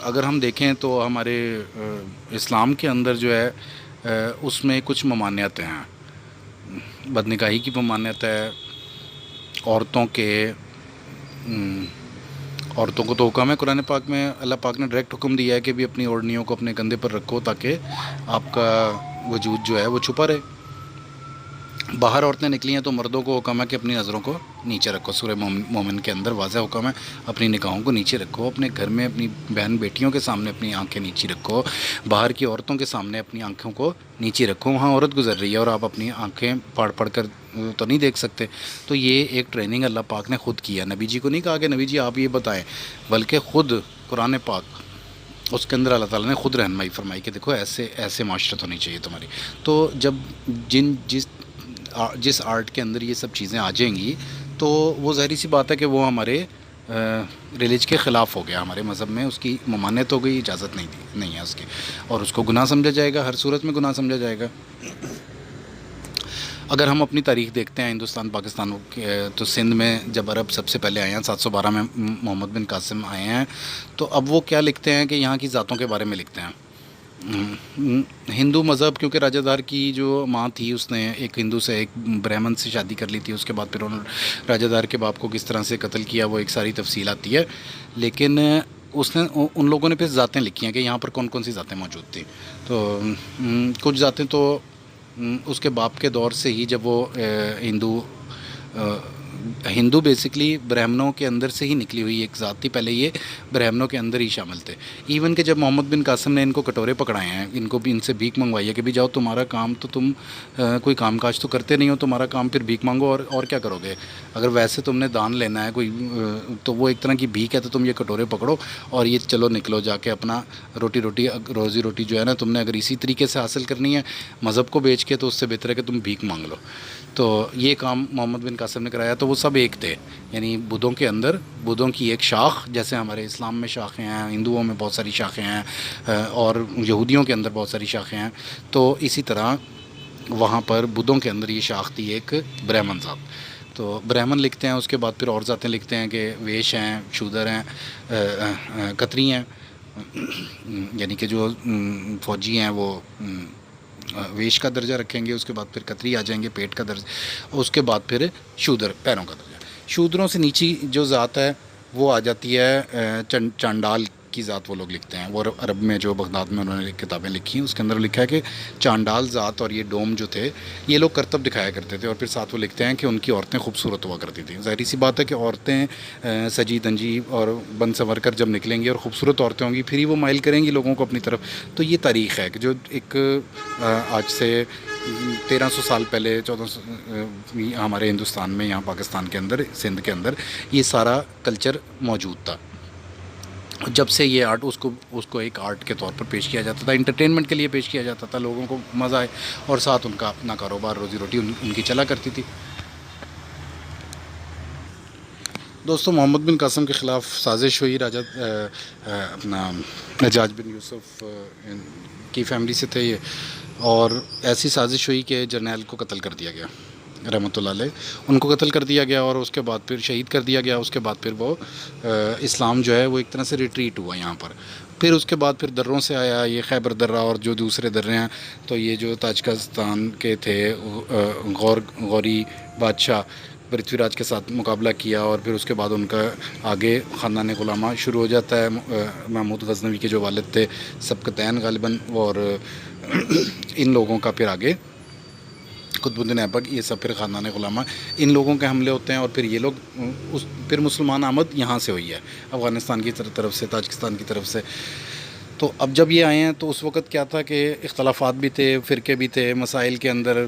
اگر ہم دیکھیں تو ہمارے اسلام کے اندر جو ہے اس میں کچھ ممانعتیں ہیں. بدنکاہی کی ممانعت ہے. عورتوں کو تو حکم ہے قرآن پاک میں. اللہ پاک نے ڈائریکٹ حکم دیا ہے کہ بھی اپنی اوڑھنیوں کو اپنے کندھے پر رکھو تاکہ آپ کا وجود جو ہے وہ چھپا رہے. باہر عورتیں نکلی ہیں تو مردوں کو حکم ہے کہ اپنی نظروں کو نیچے رکھو. سورہ مومن کے اندر واضح حکم ہے اپنی نگاہوں کو نیچے رکھو. اپنے گھر میں اپنی بہن بیٹیوں کے سامنے اپنی آنکھیں نیچی رکھو. باہر کی عورتوں کے سامنے اپنی آنکھوں کو نیچے رکھو. وہاں عورت گزر رہی ہے اور آپ اپنی آنکھیں پاڑ کر تو نہیں دیکھ سکتے. تو یہ ایک ٹریننگ اللہ پاک نے خود کیا. نبی جی کو نہیں کہا کہ نبی جی آپ یہ بتائیں، بلکہ خود قرآن پاک اس کے اندر اللہ تعالیٰ نے خود رہنمائی فرمائی کہ دیکھو ایسے معاشرت ہونی چاہیے تمہاری. تو جب جس آرٹ کے اندر یہ سب چیزیں آ جائیں گی تو وہ ظاہری سی بات ہے کہ وہ ہمارے ریلیج کے خلاف ہو گیا. ہمارے مذہب میں اس کی ممانعت ہو گئی، اجازت نہیں ہے اس کی، اور اس کو گناہ سمجھا جائے گا. ہر صورت میں گناہ سمجھا جائے گا. اگر ہم اپنی تاریخ دیکھتے ہیں ہندوستان پاکستان تو سندھ میں جب عرب سب سے پہلے آئے ہیں 712 میں محمد بن قاسم آئے ہیں، تو اب وہ کیا لکھتے ہیں کہ یہاں کی ذاتوں کے بارے میں لکھتے ہیں. ہندو مذہب، کیونکہ راجہ دار کی جو ماں تھی اس نے ایک ہندو سے ایک برہمن سے شادی کر لی تھی. اس کے بعد پھر انہوں نے راجہ دار کے باپ کو کس طرح سے قتل کیا وہ ایک ساری تفصیل آتی ہے. لیکن ان لوگوں نے پھر ذاتیں لکھی ہیں کہ یہاں پر کون کون سی ذاتیں موجود تھیں. تو کچھ ذاتیں تو اس کے باپ کے دور سے ہی، جب وہ ہندو بیسکلی برہمنوں کے اندر سے ہی نکلی ہوئی ایک ذات تھی. پہلے یہ برہمنوں کے اندر ہی شامل تھے. ایون کہ جب محمد بن قاسم نے ان کو کٹورے پکڑائے ہیں، ان کو بھی ان سے بھیک منگوائی ہے کہ بھی جاؤ تمہارا کام تو تم کوئی کام کاج تو کرتے نہیں ہو، تمہارا کام پھر بھیک مانگو اور کیا کرو گے. اگر ویسے تم نے دان لینا ہے کوئی تو وہ ایک طرح کی بھیک ہے. تو تم یہ کٹورے پکڑو اور یہ چلو نکلو جا کے اپنا روزی روٹی جو ہے نا تم نے اگر اسی طریقے سے حاصل کرنی ہے مذہب کو بیچ کے، تو اس سے بہتر ہے کہ تم بھیک مانگ لو. تو یہ کام محمد بن قاسم نے کرایا. تو وہ سب ایک تھے، یعنی بدھوں کے اندر بدھوں کی ایک شاخ، جیسے ہمارے اسلام میں شاخیں ہیں، ہندوؤں میں بہت ساری شاخیں ہیں، اور یہودیوں کے اندر بہت ساری شاخیں ہیں. تو اسی طرح وہاں پر بدھوں کے اندر یہ شاخ تھی ایک برہمن ذات. تو برہمن لکھتے ہیں. اس کے بعد پھر اور ذاتیں لکھتے ہیں کہ ویش ہیں، شودر ہیں، کتری ہیں، یعنی کہ جو فوجی ہیں وہ ویش کا درجہ رکھیں گے. اس کے بعد پھر کتری آ جائیں گے، پیٹ کا درجہ. اس کے بعد پھر شودر، پیروں کا درجہ. شودروں سے نیچی جو ذات ہے وہ آ جاتی ہے چانڈال کی ذات. وہ لوگ لکھتے ہیں، وہ عرب میں جو بغداد میں انہوں نے کتابیں لکھی ہیں اس کے اندر لکھا ہے کہ چانڈال ذات اور یہ ڈوم جو تھے یہ لوگ کرتب دکھایا کرتے تھے. اور پھر ساتھ وہ لکھتے ہیں کہ ان کی عورتیں خوبصورت ہوا کرتی تھیں. ظاہری سی بات ہے کہ عورتیں سجی دنجی اور بن سنور کر جب نکلیں گی اور خوبصورت عورتیں ہوں گی پھر ہی وہ مائل کریں گی لوگوں کو اپنی طرف. تو یہ تاریخ ہے کہ جو ایک آج سے 1300 سال پہلے 1400 ہمارے ہندوستان میں، یہاں پاکستان کے اندر، سندھ کے اندر یہ سارا کلچر موجود تھا. جب سے یہ آرٹ اس کو ایک آرٹ کے طور پر پیش کیا جاتا تھا، انٹرٹینمنٹ کے لیے پیش کیا جاتا تھا، لوگوں کو مزہ آئے، اور ساتھ ان کا اپنا کاروبار، روزی روٹی ان کی چلا کرتی تھی. دوستوں، محمد بن قاسم کے خلاف سازش ہوئی. راجہ اپنا حجاج بن یوسف کی فیملی سے تھے یہ، اور ایسی سازش ہوئی کہ جرنیل کو قتل کر دیا گیا رحمۃ اللہ علیہ. ان کو قتل کر دیا گیا اور اس کے بعد پھر شہید کر دیا گیا. اس کے بعد پھر وہ اسلام جو ہے وہ ایک طرح سے ریٹریٹ ہوا یہاں پر. پھر اس کے بعد پھر دروں سے آیا یہ خیبر درہ اور جو دوسرے درے ہیں. تو یہ جو تاجکستان کے تھے غوری بادشاہ پرتھوی راج کے ساتھ مقابلہ کیا، اور پھر اس کے بعد ان کا آگے خاندان غلامہ شروع ہو جاتا ہے. محمود غزنوی کے جو والد تھے سبکتین غالباً، اور ان لوگوں کا پھر آگے قطب الدین ایبک، یہ سب پھر خاندان غلامہ، ان لوگوں کے حملے ہوتے ہیں. اور پھر یہ لوگ پھر مسلمان آمد یہاں سے ہوئی ہے، افغانستان کی طرف سے، تاجکستان کی طرف سے. تو اب جب یہ آئے ہیں تو اس وقت کیا تھا کہ اختلافات بھی تھے، فرقے بھی تھے مسائل کے اندر.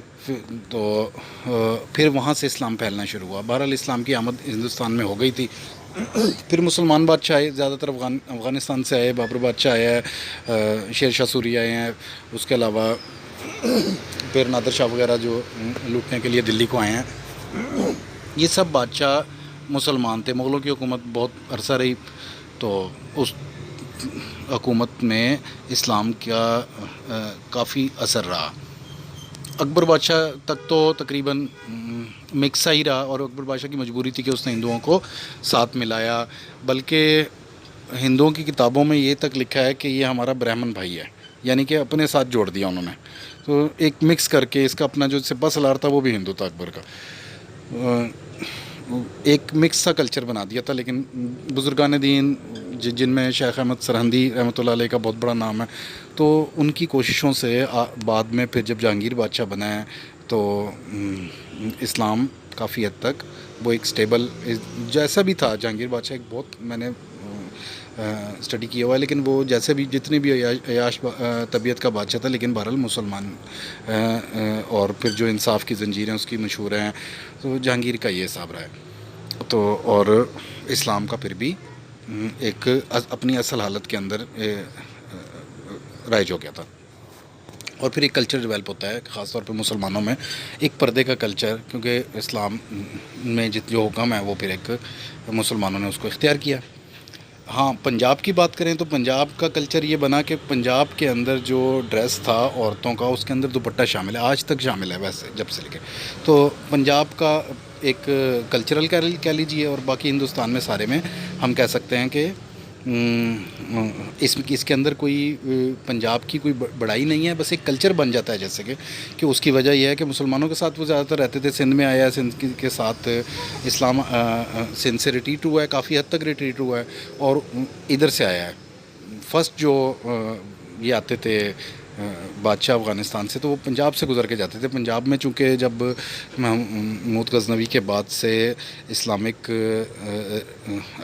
تو پھر وہاں سے اسلام پھیلنا شروع ہوا. بہرحال اسلام کی آمد ہندوستان میں ہو گئی تھی. پھر مسلمان بادشاہ آئے، زیادہ تر افغانستان سے آئے. بابر بادشاہ آیا ہے، شیر شاہ سوری آئے ہیں. اس کے علاوہ پھر نادر شاہ وغیرہ جو لوٹنے کے لیے دلی کو آئے ہیں. یہ سب بادشاہ مسلمان تھے. مغلوں کی حکومت بہت عرصہ رہی، تو اس حکومت میں اسلام کا کافی اثر رہا. اکبر بادشاہ تک تو تقریباً مکسا ہی رہا، اور اکبر بادشاہ کی مجبوری تھی کہ اس نے ہندوؤں کو ساتھ ملایا. بلکہ ہندوؤں کی کتابوں میں یہ تک لکھا ہے کہ یہ ہمارا برہمن بھائی ہے، یعنی کہ اپنے ساتھ جوڑ دیا انہوں نے، تو ایک مکس کر کے اس کا اپنا جو سپہ سالار تھا وہ بھی ہندو تھا اکبر کا، ایک مکس سا کلچر بنا دیا تھا. لیکن بزرگان دین جن میں شیخ احمد سرہندی رحمۃ اللہ علیہ کا بہت بڑا نام ہے، تو ان کی کوششوں سے بعد میں پھر جب جہانگیر بادشاہ بنا ہے تو اسلام کافی حد تک وہ ایک سٹیبل جیسا بھی تھا. جہانگیر بادشاہ ایک بہت میں نے اسٹڈی کیا ہوا ہے، لیکن وہ جیسے بھی جتنے بھی عیاش طبیعت کا بادشاہ تھا، لیکن بہرحال مسلمان اور پھر جو انصاف کی زنجیریں اس کی مشہور ہیں، تو جہانگیر کا یہ حساب رہا ہے. تو اور اسلام کا پھر بھی ایک اپنی اصل حالت کے اندر رائج ہو گیا تھا. اور پھر ایک کلچر ڈیولپ ہوتا ہے خاص طور پہ مسلمانوں میں، ایک پردے کا کلچر، کیونکہ اسلام میں جو حکم ہے وہ پھر ایک مسلمانوں نے اس کو اختیار کیا. ہاں، پنجاب کی بات کریں تو پنجاب کا کلچر یہ بنا کہ پنجاب کے اندر جو ڈریس تھا عورتوں کا، اس کے اندر دوپٹہ شامل ہے، آج تک شامل ہے ویسے جب سے لے کے. تو پنجاب کا ایک کلچرل کہہ لیجیے، اور باقی ہندوستان میں سارے میں ہم کہہ سکتے ہیں کہ اس کے اندر کوئی پنجاب کی کوئی بڑائی نہیں ہے، بس ایک کلچر بن جاتا ہے. جیسے کہ اس کی وجہ یہ ہے کہ مسلمانوں کے ساتھ وہ زیادہ تر رہتے تھے. سندھ میں آیا ہے، سندھ کے ساتھ اسلام سندھ سے ریٹریٹ ہوا ہے، کافی حد تک ریٹریٹ ہوا ہے، اور ادھر سے آیا ہے. فرسٹ جو یہ آتے تھے بادشاہ افغانستان سے، تو وہ پنجاب سے گزر کے جاتے تھے. پنجاب میں چونکہ جب محمود غزنوی کے بعد سے اسلامک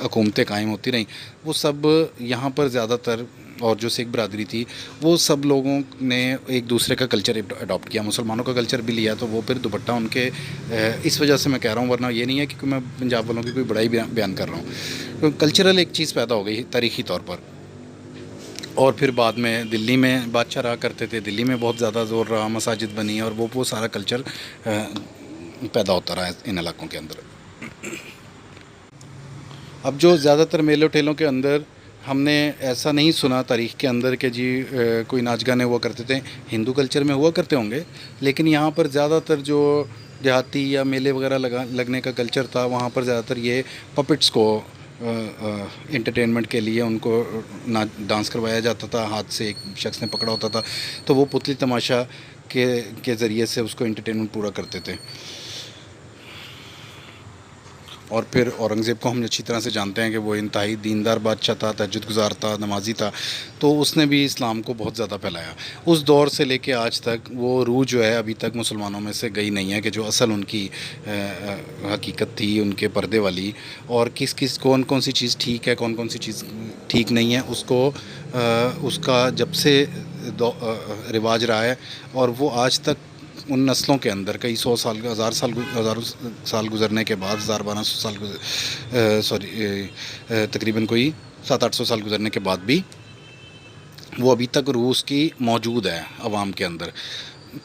حکومتیں قائم ہوتی رہیں، وہ سب یہاں پر زیادہ تر، اور جو سکھ برادری تھی وہ سب لوگوں نے ایک دوسرے کا کلچر اڈاپٹ کیا، مسلمانوں کا کلچر بھی لیا. تو وہ پھر دوپٹہ ان کے اس وجہ سے میں کہہ رہا ہوں، ورنہ یہ نہیں ہے کہ میں پنجاب والوں کی کوئی بڑائی بیان کر رہا ہوں. کلچرل ایک چیز پیدا ہو گئی تاریخی طور پر. اور پھر بعد میں دلی میں بادشاہ رہا کرتے تھے، دلی میں بہت زیادہ زور رہا، مساجد بنی، اور وہ سارا کلچر پیدا ہوتا رہا ان علاقوں کے اندر. اب جو زیادہ تر میلوں ٹھیلوں کے اندر ہم نے ایسا نہیں سنا تاریخ کے اندر کہ جی کوئی ناچ گانے ہوا کرتے تھے. ہندو کلچر میں ہوا کرتے ہوں گے، لیکن یہاں پر زیادہ تر جو دیہاتی یا میلے وغیرہ لگنے کا کلچر تھا، وہاں پر زیادہ تر یہ پپٹس کو انٹرٹینمنٹ کے لیے ان کو ڈانس کروایا جاتا تھا. ہاتھ سے ایک شخص نے پکڑا ہوتا تھا، تو وہ پتلی تماشا کے ذریعے سے اس کو انٹرٹینمنٹ پورا کرتے تھے. اور پھر اورنگزیب کو ہم اچھی طرح سے جانتے ہیں کہ وہ انتہائی دیندار بادشاہ تھا، تہجد گزار تھا، نمازی تھا. تو اس نے بھی اسلام کو بہت زیادہ پھیلایا. اس دور سے لے کے آج تک وہ روح جو ہے ابھی تک مسلمانوں میں سے گئی نہیں ہے، کہ جو اصل ان کی حقیقت تھی ان کے پردے والی، اور کون سی چیز ٹھیک ہے، کون سی چیز ٹھیک نہیں ہے، اس کا جب سے رواج رہا ہے، اور وہ آج تک ان نسلوں کے اندر کئی ہزاروں سال گزرنے کے بعد، 1200 سال تقریباً کوئی 700-800 سال گزرنے کے بعد بھی وہ ابھی تک روح کی موجود ہے عوام کے اندر.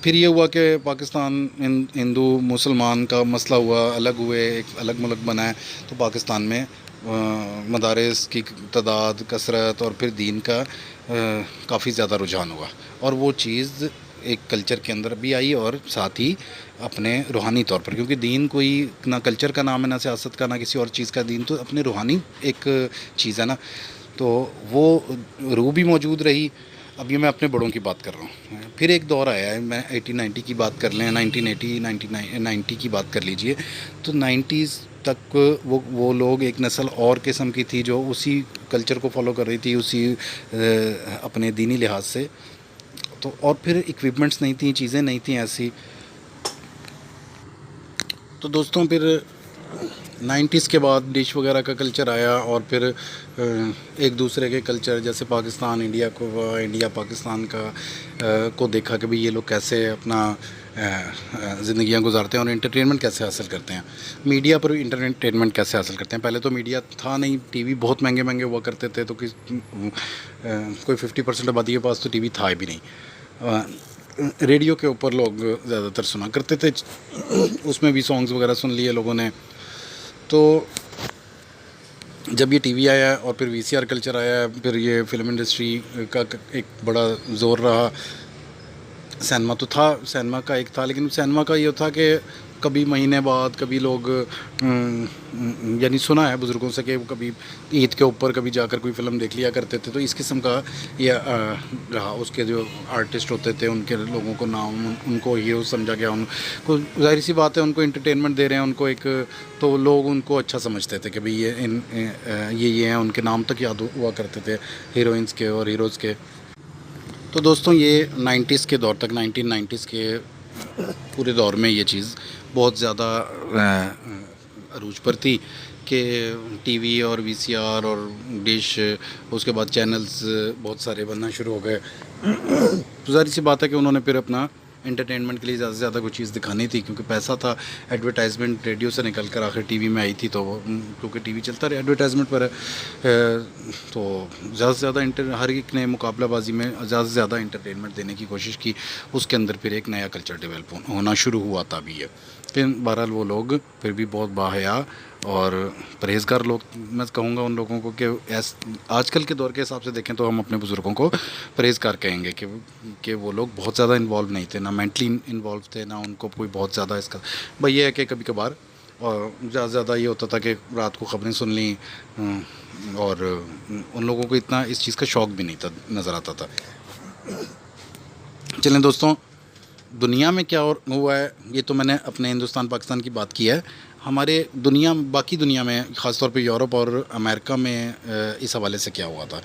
پھر یہ ہوا کہ پاکستان ہندو مسلمان کا مسئلہ ہوا، الگ ہوئے، ایک الگ ملک بنا ہے. تو پاکستان میں مدارس کی تعداد، کثرت، اور پھر دین کا کافی زیادہ رجحان ہوا، اور وہ چیز ایک کلچر کے اندر بھی آئی، اور ساتھ ہی اپنے روحانی طور پر، کیونکہ دین کوئی نہ کلچر کا نام ہے، نہ سیاست کا، نہ کسی اور چیز کا. دین تو اپنے روحانی ایک چیز ہے نا، تو وہ روح بھی موجود رہی. اب یہ میں اپنے بڑوں کی بات کر رہا ہوں. پھر ایک دور آیا ہے، میں 1890 کی بات کر لیں، 1990 کی بات کر لیجئے، تو 90s تک وہ لوگ ایک نسل اور قسم کی تھی جو اسی کلچر کو فالو کر رہی تھی، اسی اپنے دینی لحاظ سے. تو اور پھر ایکوپمنٹس نہیں تھیں، چیزیں نہیں تھیں ایسی. تو دوستوں پھر 90s کے بعد ڈش وغیرہ کا کلچر آیا، اور پھر ایک دوسرے کے کلچر، جیسے پاکستان انڈیا پاکستان کا کو دیکھا کہ بھئی یہ لوگ کیسے اپنا زندگیاں گزارتے ہیں اور انٹرٹینمنٹ کیسے حاصل کرتے ہیں، میڈیا پر انٹرٹینمنٹ کیسے حاصل کرتے ہیں. پہلے تو میڈیا تھا نہیں، ٹی وی بہت مہنگے ہوا کرتے تھے، تو کوئی 50% آبادی کے پاس تو ٹی وی تھا بھی نہیں. ریڈیو کے اوپر لوگ زیادہ تر سنا کرتے تھے، اس میں بھی سانگز وغیرہ سن لیے لوگوں نے. تو جب یہ ٹی وی آیا اور پھر وی سی آر کلچر آیا، پھر یہ فلم انڈسٹری کا ایک بڑا زور رہا. سینما تو تھا، سینما کا ایک تھا، لیکن سینما کا یہ تھا کہ کبھی مہینے بعد کبھی لوگ یعنی سنا ہے بزرگوں سے کہ کبھی عید کے اوپر کبھی جا کر کوئی فلم دیکھ لیا کرتے تھے. تو اس قسم کا یہ رہا. اس کے جو آرٹسٹ ہوتے تھے ان کے لوگوں کو نام ان کو ہیرو سمجھا گیا. ان کو ظاہر سی بات ہے ان کو انٹرٹینمنٹ دے رہے ہیں ان کو ایک, تو لوگ ان کو اچھا سمجھتے تھے کہ بھئی یہ ہیں. ان کے نام تک یاد ہوا کرتے تھے ہیروئنس کے اور ہیروز کے. تو دوستوں یہ 90s کے دور تک 1990s کے پورے دور میں یہ چیز بہت زیادہ عروج پر تھی کہ ٹی وی اور وی سی آر اور ڈش, اس کے بعد چینلز بہت سارے بننا شروع ہو گئے. تو ظاہر سی بات ہے کہ انہوں نے پھر اپنا انٹرٹینمنٹ کے لیے زیادہ سے زیادہ کوئی چیز دکھانی تھی, کیونکہ پیسہ تھا. ایڈورٹائزمنٹ ریڈیو سے نکل کر آخر ٹی وی میں آئی تھی, تو کیونکہ ٹی وی چلتا رہے ایڈورٹائزمنٹ پر ہے, تو زیادہ سے زیادہ ہر ایک نے مقابلہ بازی میں زیادہ سے زیادہ انٹرٹینمنٹ دینے کی کوشش کی. اس کے اندر پھر ایک نیا کلچر ڈیولپ ہونا شروع ہوا تھا بھی ہے. پھر بہرحال وہ لوگ پھر بھی بہت باحیا اور پرہیزگار لوگ, میں کہوں گا ان لوگوں کو کہ آج کل کے دور کے حساب سے دیکھیں تو ہم اپنے بزرگوں کو پرہیزگار کہیں گے کہ وہ لوگ بہت زیادہ انوالو نہیں تھے, نہ مینٹلی انوالو تھے, نہ ان کو کوئی بہت زیادہ اس کا بھائی یہ ہے کہ کبھی کبھار اور زیادہ سے زیادہ یہ ہوتا تھا کہ رات کو خبریں سن لیں, اور ان لوگوں کو اتنا اس چیز کا شوق بھی نہیں تھا نظر آتا تھا. چلیں دوستوں, دنیا میں کیا اور ہوا ہے یہ تو میں نے اپنے ہندوستان پاکستان کی بات کی ہے. ہمارے باقی دنیا میں خاص طور پہ یورپ اور امریکہ میں اس حوالے سے کیا ہوا تھا.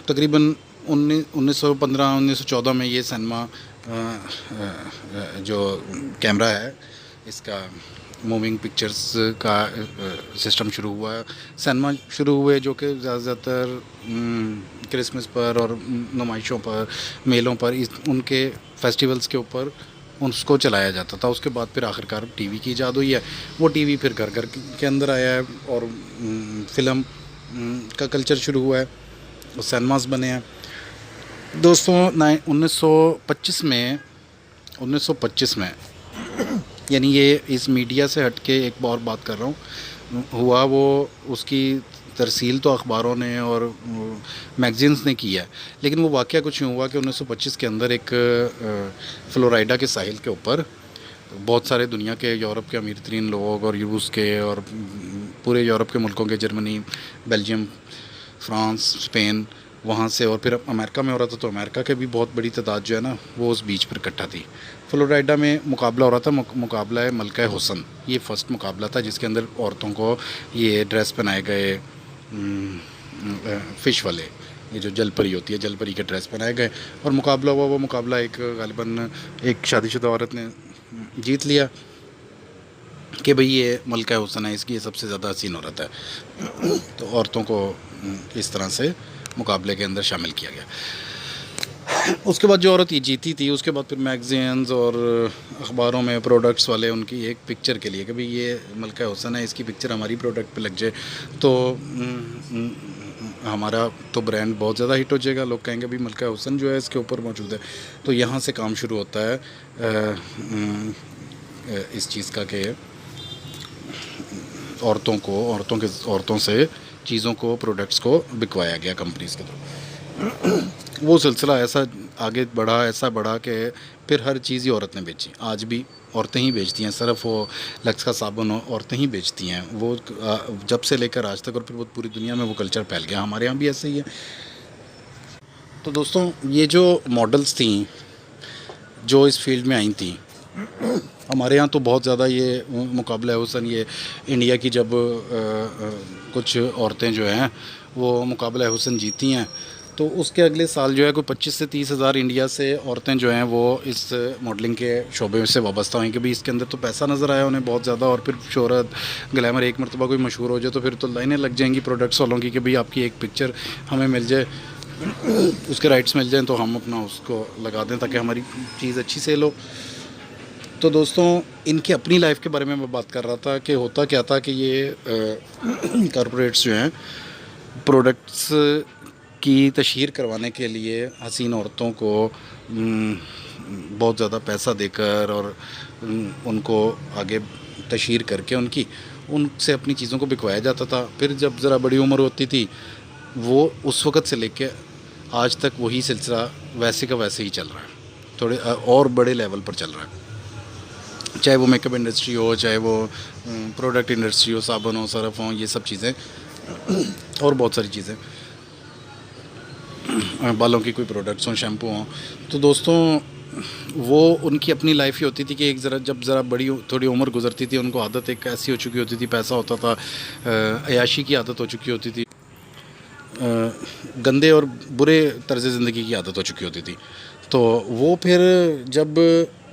تقریباً 1915 1914 میں یہ سینما جو کیمرہ ہے اس کا موونگ پکچرز کا سسٹم شروع ہوا ہے. سینما شروع ہوئے جو کہ زیادہ تر کرسمس پر اور نمائشوں پر, میلوں پر, ان کے فیسٹیولز کے اوپر اس کو چلایا جاتا تھا. اس کے بعد پھر آخرکار ٹی وی کی ایجاد ہوئی ہے. وہ ٹی وی پھر گھر گھر کے اندر آیا ہے اور فلم کا کلچر شروع ہوا ہے, سینماز بنے ہیں. دوستوں 1925 میں یعنی یہ اس میڈیا سے ہٹ کے ایک اور بات کر رہا ہوں, ہوا وہ اس کی ترسیل تو اخباروں نے اور میگزینس نے کی ہے, لیکن وہ واقعہ کچھ یوں ہوا کہ 1925 کے اندر ایک فلوریڈا کے ساحل کے اوپر بہت سارے دنیا کے یورپ کے امیر ترین لوگ اور روس کے اور پورے یورپ کے ملکوں کے, جرمنی, بیلجیم, فرانس, اسپین, وہاں سے, اور پھر امریکہ میں ہو رہا تھا, تو امریکہ کے بھی بہت بڑی تعداد جو ہے نا وہ اس بیچ پر اکٹھا تھی. فلوریڈا میں مقابلہ ہو رہا تھا, مقابلہ ہے ملکہ حسن. یہ فرسٹ مقابلہ تھا جس کے اندر عورتوں کو یہ ڈریس پہنائے گئے, فش والے, یہ جو جل پری ہوتی ہے جل پری کے ڈریس پہنائے گئے, اور مقابلہ ہوا. وہ مقابلہ ایک غالباً ایک شادی شدہ عورت نے جیت لیا کہ بھئی یہ ملکہ حسن ہے, اس کی یہ سب سے زیادہ حسین عورت ہے. تو عورتوں کو اس طرح سے مقابلے کے اندر شامل کیا گیا. اس کے بعد جو عورت یہ جیتی تھی اس کے بعد پھر میگزینز اور اخباروں میں پروڈکٹس والے ان کی ایک پکچر کے لیے کہ بھئی یہ ملکہ حسن ہے, اس کی پکچر ہماری پروڈکٹ پہ لگ جائے تو ہمارا تو برانڈ بہت زیادہ ہٹ ہو جائے گا. لوگ کہیں گے بھئی ملکہ حسن جو ہے اس کے اوپر موجود ہے. تو یہاں سے کام شروع ہوتا ہے اس چیز کا کہ عورتوں سے چیزوں کو, پروڈکٹس کو بکوایا گیا کمپنیز کے تھرو. وہ سلسلہ ایسا آگے بڑھا کہ پھر ہر چیز ہی عورت نے بیچی. آج بھی عورتیں ہی بیچتی ہیں, صرف وہ لکس کا صابن عورتیں ہی بیچتی ہیں. وہ جب سے لے کر آج تک, اور پھر وہ پوری دنیا میں وہ کلچر پھیل گیا. ہمارے یہاں بھی ایسے ہی ہے. تو دوستوں یہ جو ماڈلز تھیں جو اس فیلڈ میں آئی تھیں, ہمارے یہاں تو بہت زیادہ یہ مقابلہ حسن, یہ انڈیا کی جب کچھ عورتیں جو ہیں وہ مقابلہ حسن جیتی ہیں تو اس کے اگلے سال جو ہے کوئی 25 سے 30 ہزار انڈیا سے عورتیں جو ہیں وہ اس ماڈلنگ کے شعبے سے وابستہ ہوئیں کہ بھئی اس کے اندر تو پیسہ نظر آیا انہیں بہت زیادہ, اور پھر شہرت, گلیمر, ایک مرتبہ کوئی مشہور ہو جائے تو پھر تو لائنیں لگ جائیں گی پروڈکٹس والوں کی کہ بھئی آپ کی ایک پکچر ہمیں مل جائے, اس کے رائٹس مل جائیں تو ہم اپنا اس کو لگا دیں تاکہ ہماری چیز اچھی سیل ہو. تو دوستوں ان کی اپنی لائف کے بارے میں بات کر رہا تھا کہ ہوتا کیا تھا کہ یہ کارپوریٹس جو ہیں پروڈکٹس کی تشہیر کروانے کے لیے حسین عورتوں کو بہت زیادہ پیسہ دے کر اور ان کو آگے تشہیر کر کے ان سے اپنی چیزوں کو بکوایا جاتا تھا. پھر جب ذرا بڑی عمر ہوتی تھی وہ اس وقت سے لے کے آج تک وہی سلسلہ ویسے کا ویسے ہی چل رہا ہے, تھوڑے اور بڑے لیول پر چل رہا ہے. چاہے وہ میک اپ انڈسٹری ہو، چاہے وہ پروڈکٹ انڈسٹری ہو، صابن ہو، صرف ہوں، یہ سب چیزیں اور بہت ساری چیزیں، بالوں کی کوئی پروڈکٹس ہوں، شیمپو ہوں. تو دوستوں وہ ان کی اپنی لائف ہی ہوتی تھی کہ ایک جب ذرا بڑی تھوڑی عمر گزرتی تھی، ان کو عادت ایک ایسی ہو چکی ہوتی تھی، پیسہ ہوتا تھا، عیاشی کی عادت ہو چکی ہوتی تھی، گندے اور برے طرز زندگی کی عادت ہو چکی ہوتی تھی. تو وہ پھر جب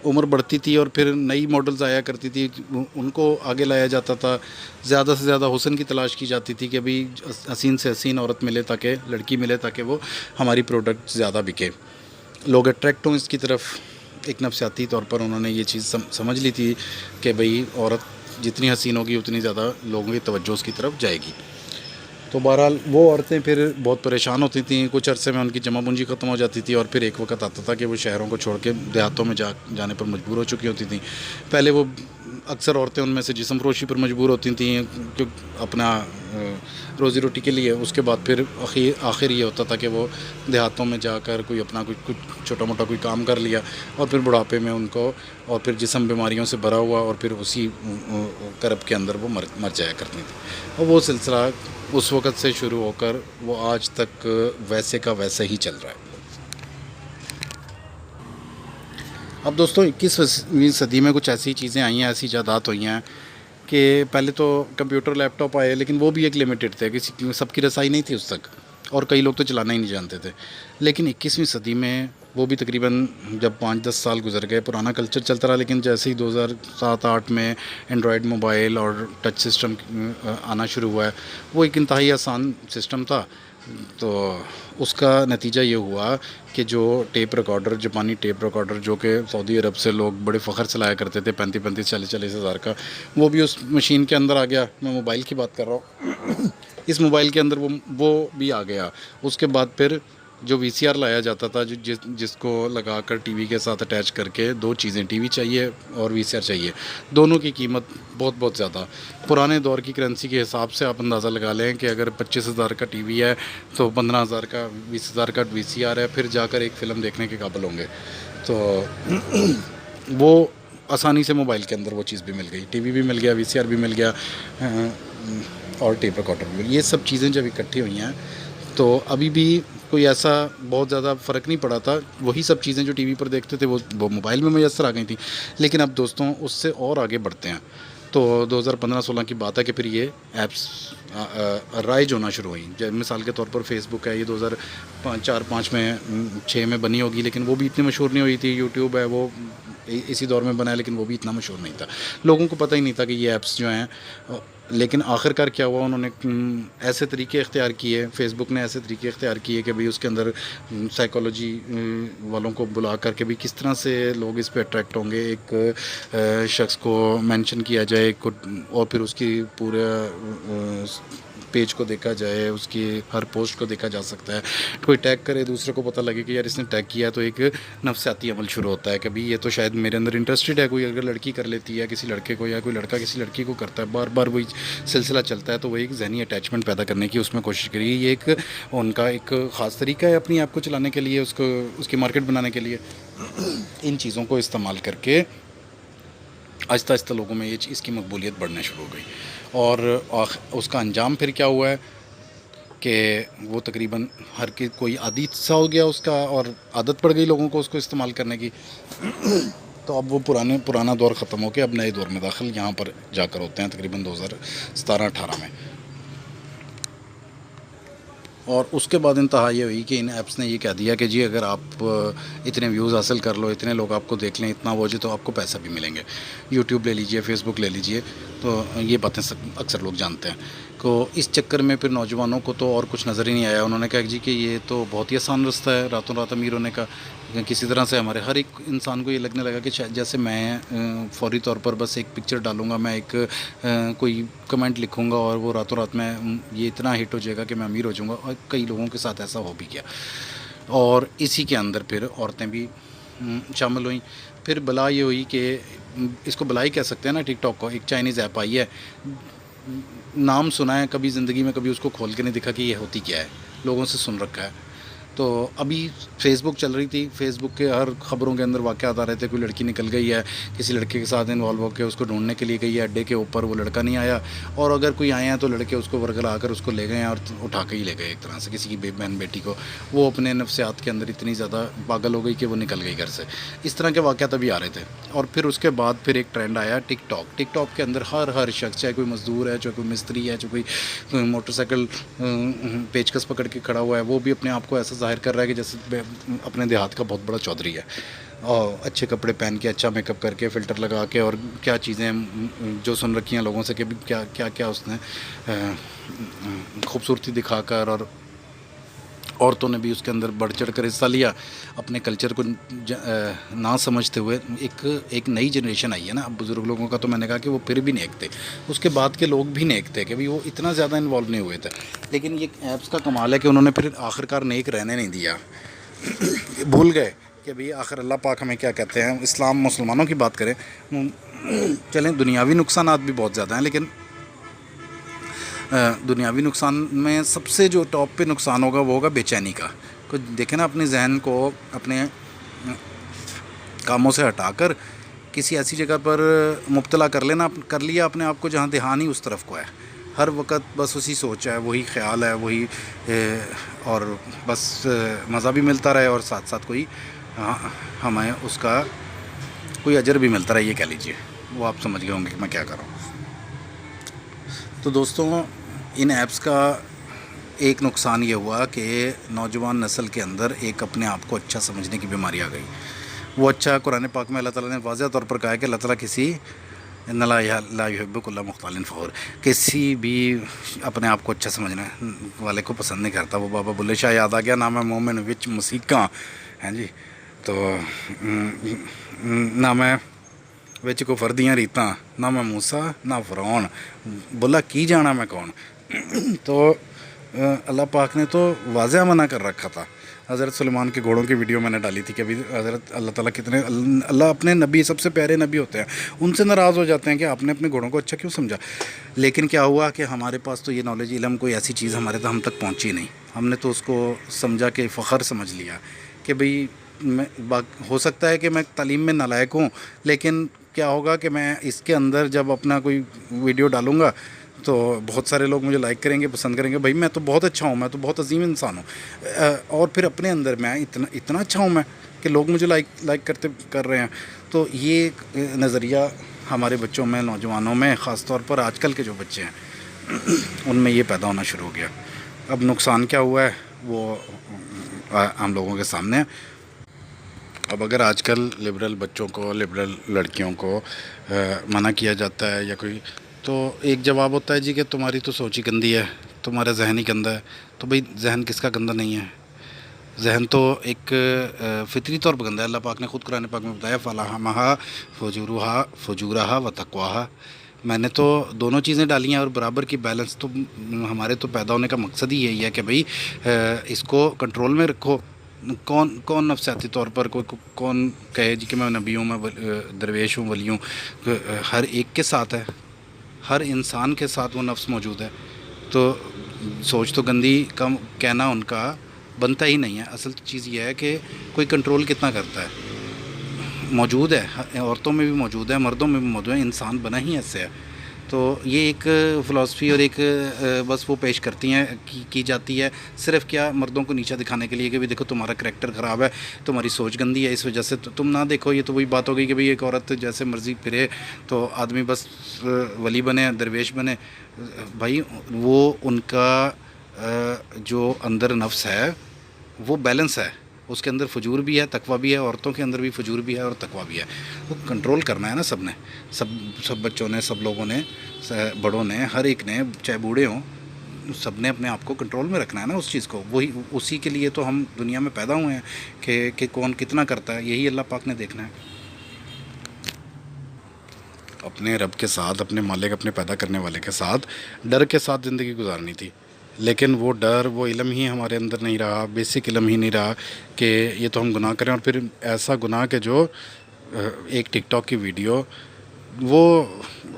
عمر بڑھتی تھی اور پھر نئی ماڈلز آیا کرتی تھی، ان کو آگے لایا جاتا تھا، زیادہ سے زیادہ حسن کی تلاش کی جاتی تھی کہ بھئی حسین سے حسین عورت ملے، تاکہ لڑکی ملے، تاکہ وہ ہماری پروڈکٹ زیادہ بکے، لوگ اٹریکٹ ہوں اس کی طرف. ایک نفسیاتی طور پر انہوں نے یہ چیز سمجھ لی تھی کہ بھئی عورت جتنی حسین ہوگی اتنی زیادہ لوگوں کی توجہ اس کی طرف جائے گی. تو بہرحال وہ عورتیں پھر بہت پریشان ہوتی تھیں، کچھ عرصے میں ان کی جمع پونجی ختم ہو جاتی تھی، اور پھر ایک وقت آتا تھا کہ وہ شہروں کو چھوڑ کے دیہاتوں میں جانے پر مجبور ہو چکی ہوتی تھیں. پہلے وہ اکثر عورتیں ان میں سے جسم فروشی پر مجبور ہوتی تھیں اپنا روزی روٹی کے لیے. اس کے بعد پھر آخر یہ ہوتا تھا کہ وہ دیہاتوں میں جا کر کوئی اپنا کچھ چھوٹا موٹا کوئی کام کر لیا، اور پھر بڑھاپے میں ان کو، اور پھر جسم بیماریوں سے بھرا ہوا، اور پھر اسی کرب کے اندر وہ مر جایا کرتی تھیں. اور وہ سلسلہ اس وقت سے شروع ہو کر وہ آج تک ویسے کا ویسا ہی چل رہا ہے. اب دوستوں 21ویں صدی میں کچھ ایسی چیزیں آئی ہیں، ایسی ایجادات ہوئی ہیں کہ پہلے تو کمپیوٹر لیپ ٹاپ آئے، لیکن وہ بھی ایک لمیٹڈ تھے، کسی سب کی رسائی نہیں تھی اس تک، اور کئی لوگ تو چلانا ہی نہیں جانتے تھے. لیکن 21ویں صدی میں وہ بھی تقریباً جب 5-10 سال گزر گئے، پرانا کلچر چلتا رہا، لیکن جیسے ہی 2007-8 میں اینڈرائڈ موبائل اور ٹچ سسٹم آنا شروع ہوا ہے، وہ ایک انتہائی آسان سسٹم تھا. تو اس کا نتیجہ یہ ہوا کہ جو ٹیپ ریکارڈر، جاپانی ٹیپ ریکارڈر جو کہ سعودی عرب سے لوگ بڑے فخر سے لایا کرتے تھے 35-40 ہزار کا، وہ بھی اس مشین کے اندر آ گیا. میں موبائل کی بات کر رہا ہوں. اس موبائل کے اندر وہ بھی آ گیا. اس کے بعد پھر جو وی سی آر لایا جاتا تھا، جس کو لگا کر ٹی وی کے ساتھ اٹیچ کر کے، دو چیزیں، ٹی وی چاہیے اور وی سی آر چاہیے، دونوں کی قیمت بہت زیادہ. پرانے دور کی کرنسی کے حساب سے آپ اندازہ لگا لیں کہ اگر 25,000 کا ٹی وی ہے تو 15,000 کا 20,000 کا وی سی آر ہے، پھر جا کر ایک فلم دیکھنے کے قابل ہوں گے. تو وہ آسانی سے موبائل کے اندر وہ چیز بھی مل گئی، ٹی وی بھی مل گیا، وی سی آر بھی مل گیا، اور ٹیپ ریکارڈر بھی مل گیا. یہ سب چیزیں جب اکٹھی ہوئی ہیں تو ابھی بھی کوئی ایسا بہت زیادہ فرق نہیں پڑا تھا. وہی سب چیزیں جو ٹی وی پر دیکھتے تھے وہ موبائل میں میسر آ گئی تھیں. لیکن اب دوستوں اس سے اور آگے بڑھتے ہیں. تو 2015-16 کی بات ہے کہ پھر یہ ایپس رائج ہونا شروع ہوئی. مثال کے طور پر فیس بک ہے، یہ 2004-5 میں 6 میں بنی ہوگی، لیکن وہ بھی اتنی مشہور نہیں ہوئی تھی. یوٹیوب ہے، وہ اسی دور میں بنا ہے، لیکن وہ بھی اتنا مشہور نہیں تھا. لوگوں کو پتہ ہی نہیں تھا کہ یہ ایپس جو ہیں. لیکن آخر کار کیا ہوا، انہوں نے ایسے طریقے اختیار کیے، فیس بک نے ایسے طریقے اختیار کیے کہ بھئی اس کے اندر سائیکالوجی والوں کو بلا کر کے بھی کس طرح سے لوگ اس پہ اٹریکٹ ہوں گے. ایک شخص کو مینشن کیا جائے اور پھر اس کی پورے پیج کو دیکھا جائے، اس کی ہر پوسٹ کو دیکھا جا سکتا ہے. کوئی ٹیگ کرے، دوسرے کو پتہ لگے کہ یار اس نے ٹیگ کیا ہے، تو ایک نفسیاتی عمل شروع ہوتا ہے کہ بھئی یہ تو شاید میرے اندر انٹرسٹڈ ہے. کوئی اگر لڑکی کر لیتی ہے کسی لڑکے کو، یا کوئی لڑکا کسی لڑکی کو کرتا ہے، بار بار وہی سلسلہ چلتا ہے، تو وہ ایک ذہنی اٹیچمنٹ پیدا کرنے کی اس میں کوشش کری. یہ ایک ان کا ایک خاص طریقہ ہے اپنی آپ کو چلانے کے لیے، اس کی مارکیٹ بنانے کے لیے. ان چیزوں کو استعمال کر کے آہستہ آہستہ لوگوں میں اس کی مقبولیت بڑھنا شروع ہو گئی. اور اس کا انجام پھر کیا ہوا ہے کہ وہ تقریباً ہر کوئی عادی سا ہو گیا اس کا، اور عادت پڑ گئی لوگوں کو اس کو استعمال کرنے کی. تو اب وہ پرانا دور ختم ہو کے اب نئے دور میں داخل یہاں پر جا کر ہوتے ہیں تقریباً 2017-18 میں. اور اس کے بعد انتہا یہ ہوئی کہ ان ایپس نے یہ کہہ دیا کہ جی اگر آپ اتنے ویوز حاصل کر لو، اتنے لوگ آپ کو دیکھ لیں، اتنا وہ جو، تو آپ کو پیسہ بھی ملیں گے. یوٹیوب لے لیجئے، فیس بک لے لیجئے. تو یہ باتیں اکثر لوگ جانتے ہیں. تو اس چکر میں پھر نوجوانوں کو تو اور کچھ نظر ہی نہیں آیا. انہوں نے کہا جی کہ یہ تو بہت ہی آسان رستہ ہے راتوں رات امیر ہونے کا. کسی طرح سے ہمارے ہر ایک انسان کو یہ لگنے لگا کہ جیسے میں فوری طور پر بس ایک پکچر ڈالوں گا، میں ایک کوئی کمنٹ لکھوں گا، اور وہ راتوں رات میں یہ اتنا ہٹ ہو جائے گا کہ میں امیر ہو جاؤں گا. اور کئی لوگوں کے ساتھ ایسا ہو بھی گیا. اور اسی کے اندر پھر عورتیں بھی شامل ہوئیں. پھر بلا یہ ہوئی کہ اس کو بلا ہی کہہ سکتے ہیں نا ٹک ٹاک کو. ایک چائنیز ایپ آئی ہے، نام سنا ہے، کبھی زندگی میں کبھی اس کو کھول کے نہیں دکھا کہ یہ ہوتی کیا ہے، لوگوں سے سن رکھا ہے. تو ابھی فیس بک چل رہی تھی, فیس بک کے ہر خبروں کے اندر واقعات آ رہے تھے. کوئی لڑکی نکل گئی ہے, کسی لڑکے کے ساتھ انوالو ہو کے اس کو ڈھونڈنے کے لیے گئی ہے اڈے کے اوپر, وہ لڑکا نہیں آیا, اور اگر کوئی آئے ہیں تو لڑکے اس کو ورگلا کر اس کو لے گئے ہیں اور اٹھا کے ہی لے گئے ایک طرح سے, کسی کی بہن بیٹی کو. وہ اپنے نفسیات کے اندر اتنی زیادہ پاگل ہو گئی کہ وہ نکل گئی گھر سے. اس طرح کے واقعات ابھی آ رہے تھے. اور پھر اس کے بعد پھر ایک ٹرینڈ آیا ٹک ٹاک. ٹک ٹاک کے اندر ہر شخص, چاہے کوئی مزدور ہے, چاہے کوئی مستری ہے, چاہے کوئی موٹر سائیکل پیچکس پکڑ کے کھڑا ہوا ہے, وہ بھی اپنے آپ کو ایسا ظاہر کر رہا ہے کہ جیسے اپنے دیہات کا بہت بڑا چودھری ہے, اور اچھے کپڑے پہن کے, اچھا میک اپ کر کے, فلٹر لگا کے, اور کیا چیزیں جو سن رکھی ہیں لوگوں سے کہ کیا اس نے خوبصورتی دکھا کر, اور عورتوں نے بھی اس کے اندر بڑھ چڑھ کر حصہ لیا اپنے کلچر کو نہ سمجھتے ہوئے. ایک نئی جنریشن آئی ہے نا, اب بزرگ لوگوں کا تو میں نے کہا کہ وہ پھر بھی نیک تھے, اس کے بعد کے لوگ بھی نیک تھے کہ بھی وہ اتنا زیادہ انوالو نہیں ہوئے تھے. لیکن یہ ایپس کا کمال ہے کہ انہوں نے پھر آخرکار نیک رہنے نہیں دیا, بھول گئے کہ بھئی آخر اللہ پاک ہمیں کیا کہتے ہیں. اسلام مسلمانوں کی بات کریں, چلیں دنیاوی نقصانات بھی بہت زیادہ ہیں, لیکن دنیاوی نقصان میں سب سے جو ٹاپ پہ نقصان ہوگا وہ ہوگا بے چینی کا. کچھ دیکھیں نا, اپنے ذہن کو اپنے کاموں سے ہٹا کر کسی ایسی جگہ پر مبتلا کر لیا اپنے آپ کو جہاں دھیان ہی اس طرف کو ہے. ہر وقت بس اسی سوچ ہے, وہی خیال ہے, وہی اور بس مزہ بھی ملتا رہے اور ساتھ ساتھ کوئی ہمیں اس کا کوئی اجر بھی ملتا رہے, یہ کہہ لیجئے. وہ آپ سمجھ گئے ہوں گے کہ میں کیا کر رہا ہوں. تو دوستوں, ان ایپس کا ایک نقصان یہ ہوا کہ نوجوان نسل کے اندر ایک اپنے آپ کو اچھا سمجھنے کی بیماری آ گئی. وہ اچھا قرآن پاک میں اللہ تعالیٰ نے واضح طور پر کہا ہے کہ اللہ تعالیٰ کسی لا یحب کل مختال فخور, کسی بھی اپنے آپ کو اچھا سمجھنے والے کو پسند نہیں کرتا. وہ بابا بلے شاہ یاد آ گیا, نام ہے مومن وچ موسیقہ ہیں جی, تو نام ہے وچ کو فردیاں ریتاں, نہ میں موسیٰ نہ فرعون, بولا کی جانا میں کون. تو اللہ پاک نے تو واضح منع کر رکھا تھا. حضرت سلیمان کے گھوڑوں کی ویڈیو میں نے ڈالی تھی کہ ابھی حضرت اللہ تعالیٰ کتنے, اللہ اپنے نبی, سب سے پیارے نبی ہوتے ہیں, ان سے ناراض ہو جاتے ہیں کہ آپ نے اپنے گھوڑوں کو اچھا کیوں سمجھا. لیکن کیا ہوا کہ ہمارے پاس تو یہ نالج, علم کوئی ایسی چیز ہم تک پہنچی نہیں. ہم نے تو اس کو سمجھا کہ فخر سمجھ لیا کہ بھئی ہو سکتا ہے کہ میں تعلیم میں نالائق ہوں, لیکن کیا ہوگا کہ میں اس کے اندر جب اپنا کوئی ویڈیو ڈالوں گا تو بہت سارے لوگ مجھے لائک کریں گے, پسند کریں گے, بھائی میں تو بہت اچھا ہوں, میں تو بہت عظیم انسان ہوں. اور پھر اپنے اندر میں اتنا اچھا ہوں میں کہ لوگ مجھے لائک کر رہے ہیں. تو یہ نظریہ ہمارے بچوں میں, نوجوانوں میں, خاص طور پر آج کل کے جو بچے ہیں ان میں یہ پیدا ہونا شروع ہو گیا. اب نقصان کیا ہوا ہے وہ ہم لوگوں کے سامنے ہے. اب اگر آج کل لبرل بچوں کو, لبرل لڑکیوں کو منع کیا جاتا ہے یا کوئی, تو ایک جواب ہوتا ہے جی کہ تمہاری تو سوچ ہی گندی ہے, تمہارا ذہن ہی گندا ہے. تو بھئی ذہن کس کا گندا نہیں ہے؟ ذہن تو ایک فطری طور پر گندا ہے. اللہ پاک نے خود قرآن پاک میں بتایا فَلَهَمَهَا فُجُورَهَا وَتَقْوَاهَا. میں نے تو دونوں چیزیں ڈالی ہیں اور برابر کی بیلنس. تو ہمارے تو پیدا ہونے کا مقصد ہی یہی ہے کہ بھئی اس کو کنٹرول میں رکھو. کون نفسیاتی طور پر کون کہے جی کہ میں نبی ہوں, میں درویش ہوں, ولی ہوں. ہر ایک کے ساتھ ہے, ہر انسان کے ساتھ وہ نفس موجود ہے. تو سوچ تو گندی کا کہنا ان کا بنتا ہی نہیں ہے. اصل چیز یہ ہے کہ کوئی کنٹرول کتنا کرتا ہے. موجود ہے, عورتوں میں بھی موجود ہے, مردوں میں بھی موجود ہے, انسان بنا ہی ایسے ہے. تو یہ ایک فلاسفی اور ایک بس وہ پیش کرتی ہیں کی جاتی ہے صرف کیا, مردوں کو نیچا دکھانے کے لیے کہ بھی دیکھو تمہارا کریکٹر خراب ہے, تمہاری سوچ گندی ہے, اس وجہ سے تم نہ دیکھو. یہ تو وہی بات ہو گئی کہ بھئی ایک عورت جیسے مرضی پھرے تو آدمی بس ولی بنے, درویش بنے. بھائی وہ ان کا جو اندر نفس ہے وہ بیلنس ہے, اس کے اندر فجور بھی ہے, تقویٰ بھی ہے. عورتوں کے اندر بھی فجور بھی ہے اور تقویٰ بھی ہے. وہ کنٹرول کرنا ہے نا سب نے, سب بچوں نے, سب لوگوں نے, بڑوں نے, ہر ایک نے, چاہے بوڑھے ہوں, سب نے اپنے آپ کو کنٹرول میں رکھنا ہے نا اس چیز کو. وہی اسی کے لیے تو ہم دنیا میں پیدا ہوئے ہیں کہ کون کتنا کرتا ہے, یہی اللہ پاک نے دیکھنا ہے. اپنے رب کے ساتھ, اپنے مالک, اپنے پیدا کرنے والے کے ساتھ ڈر کے ساتھ زندگی گزارنی تھی. لیکن وہ ڈر, وہ علم ہی ہمارے اندر نہیں رہا, بیسک علم ہی نہیں رہا کہ یہ تو ہم گناہ کریں. اور پھر ایسا گناہ کہ جو ایک ٹک ٹاک کی ویڈیو, وہ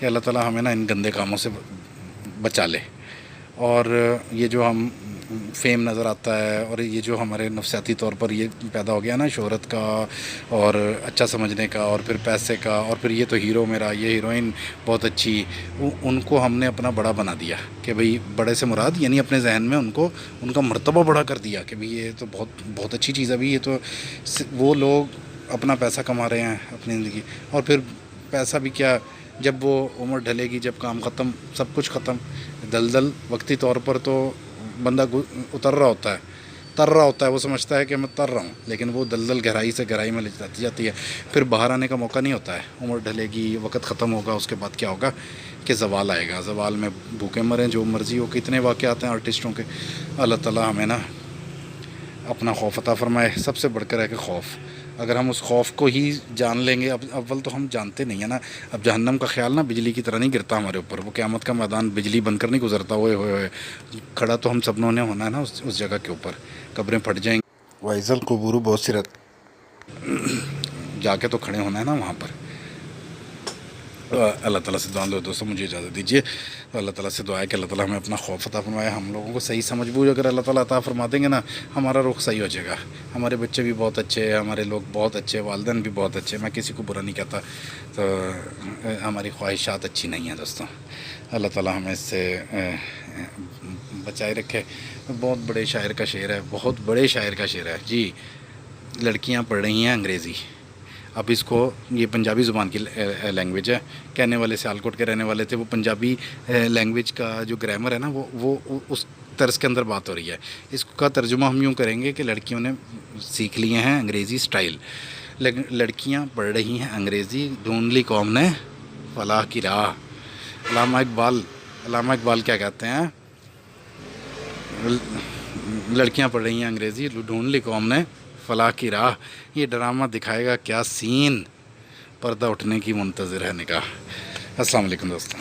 کہ اللہ تعالیٰ ہمیں نا ان گندے کاموں سے بچا لے. اور یہ جو ہم فیم نظر آتا ہے اور یہ جو ہمارے نفسیاتی طور پر یہ پیدا ہو گیا نا شہرت کا اور اچھا سمجھنے کا اور پھر پیسے کا اور پھر یہ تو ہیرو میرا، یہ ہیروئن بہت اچھی، ان کو ہم نے اپنا بڑا بنا دیا کہ بھئی بڑے سے مراد یعنی اپنے ذہن میں ان کو ان کا مرتبہ بڑا کر دیا کہ بھئی یہ تو بہت اچھی چیز ہے. بھئی یہ تو وہ لوگ اپنا پیسہ کما رہے ہیں اپنی زندگی، اور پھر پیسہ بھی کیا، جب وہ عمر ڈھلے گی، جب کام ختم، سب کچھ ختم، دلدل وقتی طور پر تو بندہ اتر رہا ہوتا ہے، تر رہا ہوتا ہے، وہ سمجھتا ہے کہ میں تر رہا ہوں، لیکن وہ دلدل گہرائی سے گہرائی میں لے جاتی ہے. پھر باہر آنے کا موقع نہیں ہوتا ہے. عمر ڈھلے گی، وقت ختم ہوگا، اس کے بعد کیا ہوگا کہ زوال آئے گا. زوال میں بھوکے مریں جو مرضی ہو. کتنے واقعات ہیں آرٹسٹوں کے. اللہ تعالیٰ ہمیں نا اپنا خوف عطا فرمائے. سب سے بڑھ کر ہے کہ خوف، اگر ہم اس خوف کو ہی جان لیں گے. اول تو ہم جانتے نہیں ہیں نا. اب جہنم کا خیال نا بجلی کی طرح نہیں گرتا ہمارے اوپر. وہ قیامت کا میدان بجلی بن کر نہیں گزرتا. ہوئے ہوئے ہوئے کھڑا تو ہم سب نے ہونا ہے نا اس جگہ کے اوپر. قبریں پھٹ جائیں گی. وَإِذَا الْقُبُورُ بُعْثِرَتْ، جا کے تو کھڑے ہونا ہے نا وہاں پر. اللہ تعالیٰ سے دعا دو دوستوں مجھے اجازت دیجیے. اللہ تعالیٰ سے دعا ہے کہ اللہ تعالیٰ ہمیں اپنا خوف عطا فرمائے. ہم لوگوں کو صحیح سمجھ بوجھ اگر اللہ تعالیٰ عطا فرما دیں گے نا، ہمارا رخ صحیح ہو جائے گا. ہمارے بچے بھی بہت اچھے ہیں، ہمارے لوگ بہت اچھے، والدین بھی بہت اچھے. میں کسی کو برا نہیں کہتا، تو ہماری خواہشات اچھی نہیں ہیں دوستوں. اللہ تعالیٰ ہمیں اس سے بچائے رکھے. بہت بڑے شاعر کا شعر ہے، بہت بڑے شاعر کا شعر ہے جی. لڑکیاں پڑھ رہی ہیں انگریزی. اب اس کو، یہ پنجابی زبان کی لینگویج ہے. کہنے والے سیالکوٹ کے رہنے والے تھے. وہ پنجابی لینگویج کا جو گرامر ہے نا، وہ اس طرز کے اندر بات ہو رہی ہے. اس کا ترجمہ ہم یوں کریں گے کہ لڑکیوں نے سیکھ لیے ہیں انگریزی سٹائل. لڑکیاں پڑھ رہی ہیں انگریزی، ڈھونڈ لی قوم نے فلاح کی راہ. علامہ اقبال کیا کہتے ہیں؟ لڑکیاں پڑھ رہی ہیں انگریزی، ڈھونڈ لی قوم نے فلاح کی راہ. یہ ڈرامہ دکھائے گا کیا سین، پردہ اٹھنے کی منتظر ہے نگاہ. السلام علیکم دوستوں.